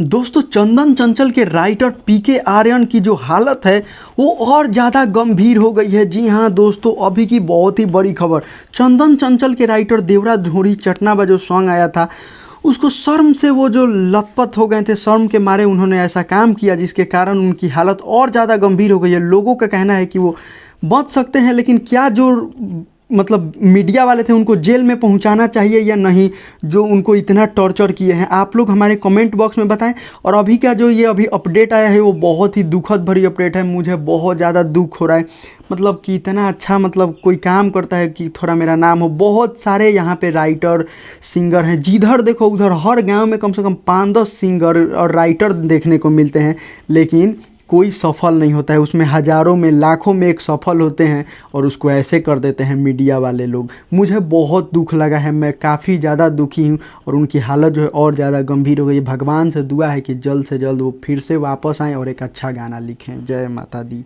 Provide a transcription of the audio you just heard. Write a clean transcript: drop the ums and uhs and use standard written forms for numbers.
दोस्तों चंदन चंचल के राइटर पीके आर्यन की जो हालत है वो और ज़्यादा गंभीर हो गई है। जी हाँ दोस्तों, अभी की बहुत ही बड़ी खबर। चंदन चंचल के राइटर देवराज धोरी चटना जो सॉन्ग आया था, उसको शर्म से वो जो लथपथ हो गए थे, शर्म के मारे उन्होंने ऐसा काम किया जिसके कारण उनकी हालत और ज़्यादा गंभीर हो गई है। लोगों का कहना है कि वो बच सकते हैं, लेकिन क्या जो मतलब मीडिया वाले थे उनको जेल में पहुंचाना चाहिए या नहीं, जो उनको इतना टॉर्चर किए हैं। आप लोग हमारे कमेंट बॉक्स में बताएं। और अभी का जो ये अभी अपडेट आया है वो बहुत ही दुखद भरी अपडेट है। मुझे बहुत ज़्यादा दुख हो रहा है, मतलब कि इतना अच्छा मतलब कोई काम करता है कि थोड़ा मेरा नाम हो। बहुत सारे यहाँ पे राइटर सिंगर हैं, जिधर देखो उधर हर गांव में कम से कम 5-10 सिंगर और राइटर देखने को मिलते हैं, लेकिन कोई सफल नहीं होता है। उसमें हज़ारों में लाखों में एक सफल होते हैं और उसको ऐसे कर देते हैं मीडिया वाले लोग। मुझे बहुत दुख लगा है, मैं काफ़ी ज़्यादा दुखी हूँ और उनकी हालत जो है और ज़्यादा गंभीर हो गई है। भगवान से दुआ है कि जल्द से जल्द वो फिर से वापस आएँ और एक अच्छा गाना लिखें। जय माता दी।